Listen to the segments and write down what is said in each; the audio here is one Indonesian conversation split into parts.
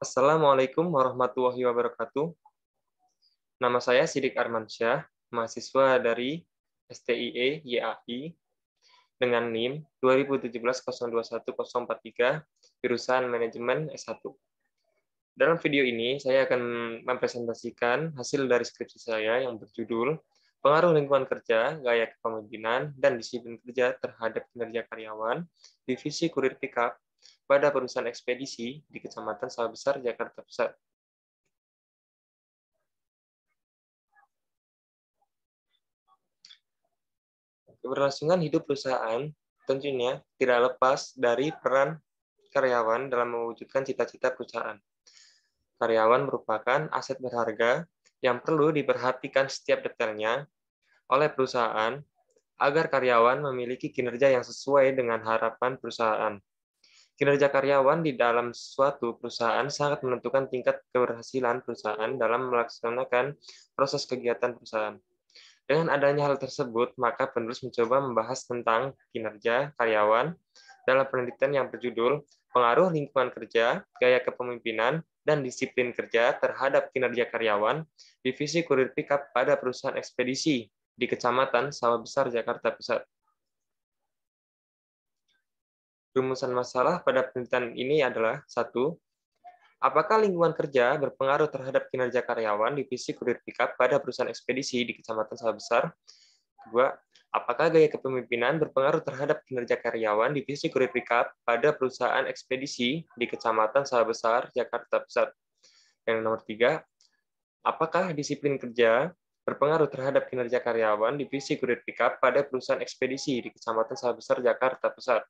Assalamualaikum warahmatullahi wabarakatuh. Nama saya Sidik Armansyah, mahasiswa dari STIE YAI dengan NIM 2017-021-043, jurusan Manajemen S1. Dalam video ini, saya akan mempresentasikan hasil dari skripsi saya yang berjudul Pengaruh Lingkungan Kerja, Gaya Kepemimpinan, dan Disiplin Kerja Terhadap Kinerja Karyawan, Divisi Kurir Pickup pada Perusahaan Ekspedisi di Kecamatan Sawah Besar, Jakarta Pusat. Keberlangsungan hidup perusahaan tentunya tidak lepas dari peran karyawan dalam mewujudkan cita-cita perusahaan. Karyawan merupakan aset berharga yang perlu diperhatikan setiap detailnya oleh perusahaan agar karyawan memiliki kinerja yang sesuai dengan harapan perusahaan. Kinerja karyawan di dalam suatu perusahaan sangat menentukan tingkat keberhasilan perusahaan dalam melaksanakan proses kegiatan perusahaan. Dengan adanya hal tersebut, maka penulis mencoba membahas tentang kinerja karyawan dalam penelitian yang berjudul Pengaruh Lingkungan Kerja, Gaya Kepemimpinan, dan Disiplin Kerja Terhadap Kinerja Karyawan, Divisi Kurir Pickup pada Perusahaan Ekspedisi di Kecamatan Sawah Besar, Jakarta Pusat. Rumusan masalah pada penelitian ini adalah 1. Apakah lingkungan kerja berpengaruh terhadap kinerja karyawan divisi kurir pickup pada perusahaan ekspedisi di Kecamatan Sawah Besar? 2. Apakah gaya kepemimpinan berpengaruh terhadap kinerja karyawan divisi kurir pickup pada perusahaan ekspedisi di Kecamatan Sawah Besar, Jakarta Pusat? Yang nomor 3. Apakah disiplin kerja berpengaruh terhadap kinerja karyawan divisi kurir pickup pada perusahaan ekspedisi di Kecamatan Sawah Besar, Jakarta Pusat?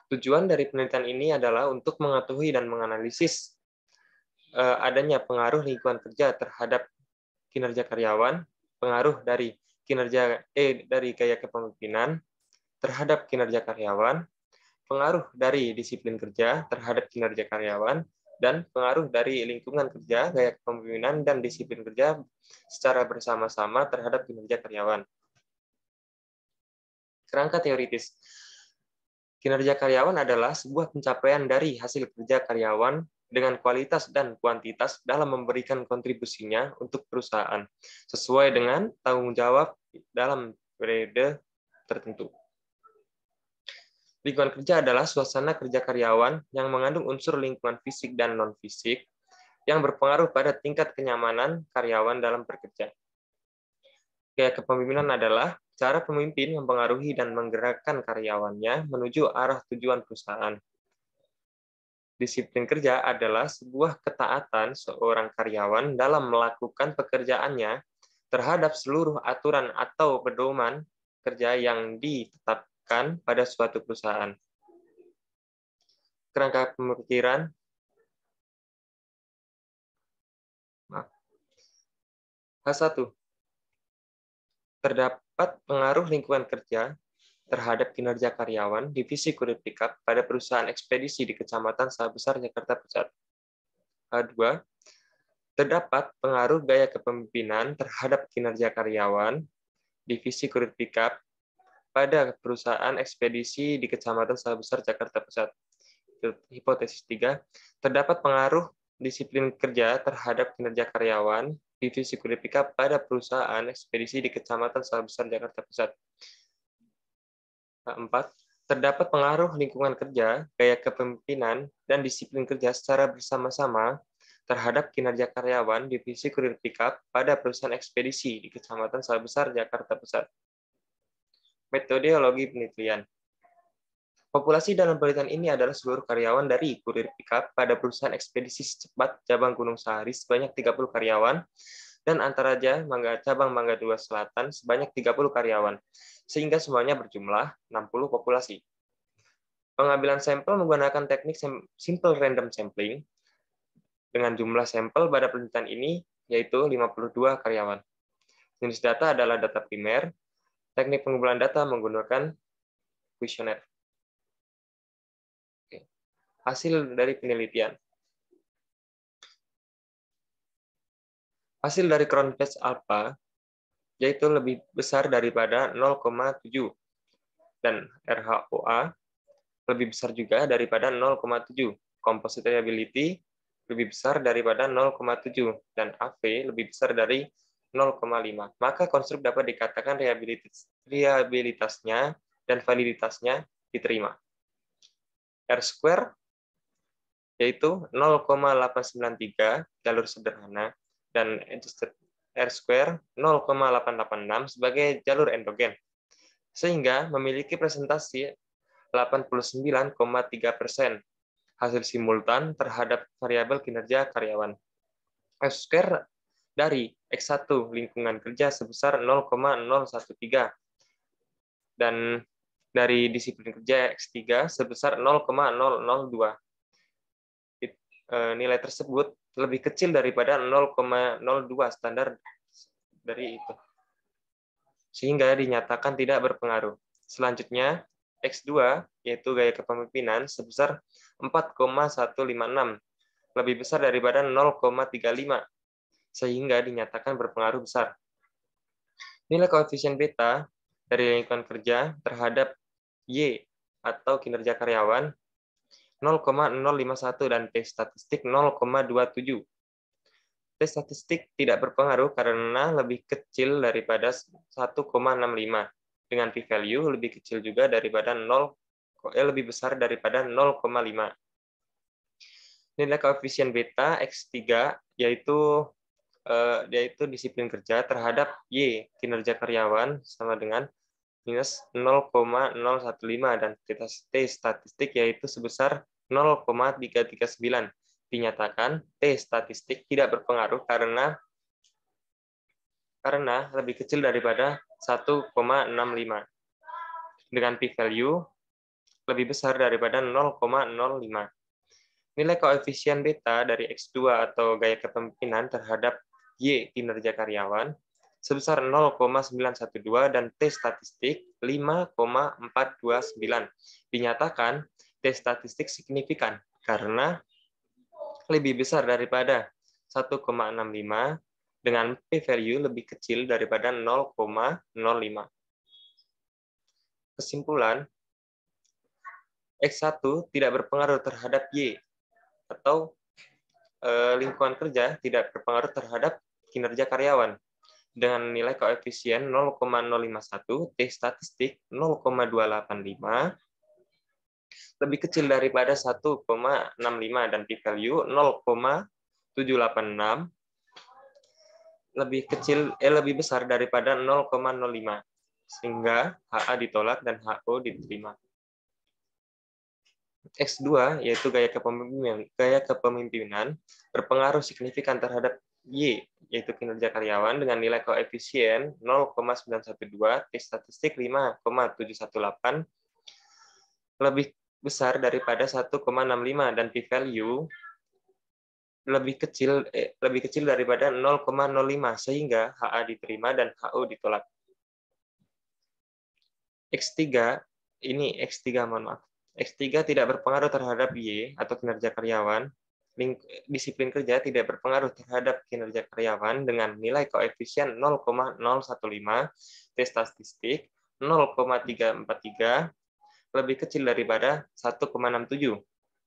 Tujuan dari penelitian ini adalah untuk mengetahui dan menganalisis adanya pengaruh lingkungan kerja terhadap kinerja karyawan, pengaruh dari dari gaya kepemimpinan terhadap kinerja karyawan, pengaruh dari disiplin kerja terhadap kinerja karyawan, dan pengaruh dari lingkungan kerja, gaya kepemimpinan, dan disiplin kerja secara bersama-sama terhadap kinerja karyawan. Kerangka teoritis. Kinerja karyawan adalah sebuah pencapaian dari hasil kerja karyawan dengan kualitas dan kuantitas dalam memberikan kontribusinya untuk perusahaan, sesuai dengan tanggung jawab dalam periode tertentu. Lingkungan kerja adalah suasana kerja karyawan yang mengandung unsur lingkungan fisik dan non-fisik yang berpengaruh pada tingkat kenyamanan karyawan dalam bekerja. Gaya kepemimpinan adalah cara pemimpin mempengaruhi dan menggerakkan karyawannya menuju arah tujuan perusahaan. Disiplin kerja adalah sebuah ketaatan seorang karyawan dalam melakukan pekerjaannya terhadap seluruh aturan atau pedoman kerja yang ditetapkan pada suatu perusahaan. Kerangka pemikiran. H1. Terdapat pengaruh lingkungan kerja terhadap kinerja karyawan divisi kurir pickup pada perusahaan ekspedisi di Kecamatan Sawah Besar, Jakarta Pusat. H2. Terdapat pengaruh gaya kepemimpinan terhadap kinerja karyawan divisi kurir pickup pada perusahaan ekspedisi di Kecamatan Sawah Besar, Jakarta Pusat. Hipotesis 3. Terdapat pengaruh disiplin kerja terhadap kinerja karyawan divisi kurir pickup pada perusahaan ekspedisi di Kecamatan Sawah Besar, Jakarta Pusat. 4. Terdapat pengaruh lingkungan kerja, gaya kepemimpinan, dan disiplin kerja secara bersama-sama terhadap kinerja karyawan divisi kurir pickup pada perusahaan ekspedisi di Kecamatan Sawah Besar, Jakarta Pusat. Metodologi penelitian. Populasi dalam penelitian ini adalah seluruh karyawan dari kurir pickup pada perusahaan ekspedisi secepat cabang Gunung Sahari sebanyak 30 karyawan, dan Antaraja cabang Mangga II Selatan sebanyak 30 karyawan, sehingga semuanya berjumlah 60 populasi. Pengambilan sampel menggunakan teknik simple random sampling dengan jumlah sampel pada penelitian ini yaitu 52 karyawan. Jenis data adalah data primer. Teknik pengumpulan data menggunakan kuesioner. Hasil dari penelitian. Hasil dari Crown Batch Alpha yaitu lebih besar daripada 0,7 dan RHOA lebih besar juga daripada 0,7. composite reliability lebih besar daripada 0,7 dan AV lebih besar dari 0,5. Maka konstruk dapat dikatakan reliabilitasnya dan validitasnya diterima. R2 yaitu 0,893 jalur sederhana dan adjusted R2 0,886 sebagai jalur endogen, sehingga memiliki presentasi 89,3% hasil simultan terhadap variabel kinerja karyawan. F2 dari X1 lingkungan kerja sebesar 0,013 dan dari disiplin kerja X3 sebesar 0,002. Nilai tersebut lebih kecil daripada 0,02 standar dari itu, sehingga dinyatakan tidak berpengaruh. Selanjutnya, X2, yaitu gaya kepemimpinan, sebesar 4,156, lebih besar daripada 0,35, sehingga dinyatakan berpengaruh besar. Nilai koefisien beta dari lingkungan kerja terhadap Y atau kinerja karyawan 0,051 dan T statistik 0,27. T statistik tidak berpengaruh karena lebih kecil daripada 1,65. Dengan p-value lebih kecil juga daripada lebih besar daripada 0,5. Nilai koefisien beta X3 yaitu disiplin kerja terhadap Y kinerja karyawan sama dengan minus 0,015 dan T statistik yaitu sebesar 0,339. Dinyatakan T statistik tidak berpengaruh karena lebih kecil daripada 1,65 dengan p-value lebih besar daripada 0,05. Nilai koefisien beta dari X2 atau gaya kepemimpinan terhadap Y kinerja karyawan sebesar 0,912 dan T statistik 5,429. Dinyatakan T statistik signifikan karena lebih besar daripada 1,65 dengan p-value lebih kecil daripada 0,05. Kesimpulan, X1 tidak berpengaruh terhadap Y atau lingkungan kerja tidak berpengaruh terhadap kinerja karyawan dengan nilai koefisien 0,051, T statistik 0,285, lebih kecil daripada 1,65 dan p-value 0,786, lebih besar daripada 0,05, sehingga HA ditolak dan HO diterima. X2 yaitu gaya kepemimpinan berpengaruh signifikan terhadap Y yaitu kinerja karyawan dengan nilai koefisien 0,912, T statistik 5,718, lebih besar daripada 1,65 dan p-value lebih kecil daripada 0,05 sehingga HA diterima dan HO ditolak. X3 tidak berpengaruh terhadap Y atau kinerja karyawan. Disiplin kerja tidak berpengaruh terhadap kinerja karyawan dengan nilai koefisien 0,015, T statistik 0,343, lebih kecil daripada 1,67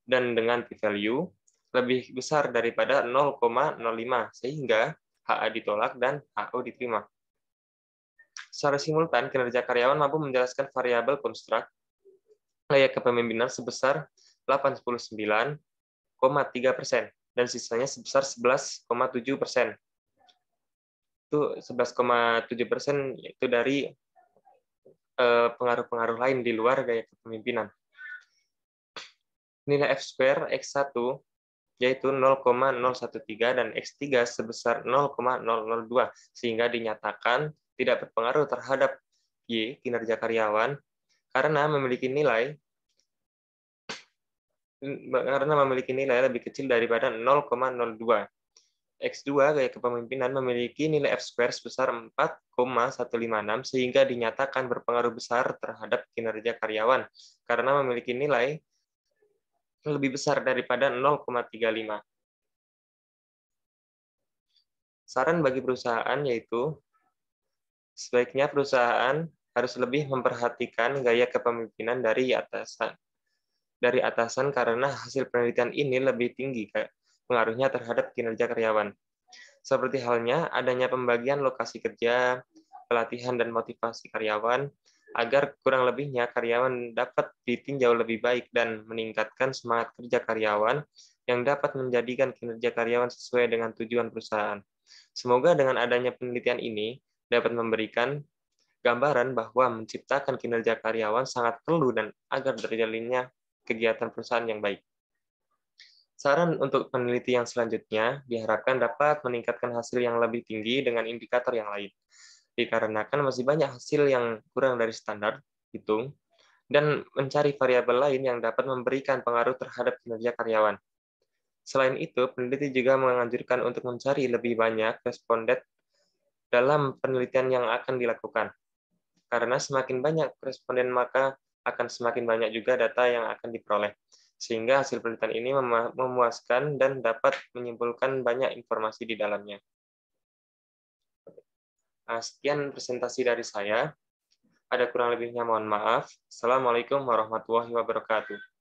dan dengan p-value lebih besar daripada 0,05 sehingga HA ditolak dan HO diterima. Secara simultan, kinerja karyawan mampu menjelaskan variabel konstruk gaya kepemimpinan sebesar 89,3% dan sisanya sebesar 11,7%. Itu 11,7% itu dari pengaruh-pengaruh lain di luar gaya kepemimpinan. Nilai F2 X1 yaitu 0,013 dan X3 sebesar 0,002 sehingga dinyatakan tidak berpengaruh terhadap Y kinerja karyawan karena memiliki nilai lebih kecil daripada 0,02. X2 gaya kepemimpinan memiliki nilai F2 sebesar 4,156 sehingga dinyatakan berpengaruh besar terhadap kinerja karyawan karena memiliki nilai lebih besar daripada 0,35. Saran bagi perusahaan yaitu sebaiknya perusahaan harus lebih memperhatikan gaya kepemimpinan dari atasan. dari atasan karena hasil penelitian ini lebih tinggi pengaruhnya terhadap kinerja karyawan. Seperti halnya adanya pembagian lokasi kerja, pelatihan dan motivasi karyawan, agar kurang lebihnya karyawan dapat ditinjau lebih baik dan meningkatkan semangat kerja karyawan yang dapat menjadikan kinerja karyawan sesuai dengan tujuan perusahaan. Semoga dengan adanya penelitian ini dapat memberikan gambaran bahwa menciptakan kinerja karyawan sangat perlu dan agar terjalinnya kegiatan perusahaan yang baik. Saran untuk peneliti yang selanjutnya diharapkan dapat meningkatkan hasil yang lebih tinggi dengan indikator yang lain, dikarenakan masih banyak hasil yang kurang dari standar hitung, dan mencari variabel lain yang dapat memberikan pengaruh terhadap kinerja karyawan. Selain itu, peneliti juga menganjurkan untuk mencari lebih banyak responden dalam penelitian yang akan dilakukan. Karena semakin banyak responden, maka akan semakin banyak juga data yang akan diperoleh. Sehingga hasil penelitian ini memuaskan dan dapat menyimpulkan banyak informasi di dalamnya. Nah, sekian presentasi dari saya. Ada kurang lebihnya mohon maaf. Assalamualaikum warahmatullahi wabarakatuh.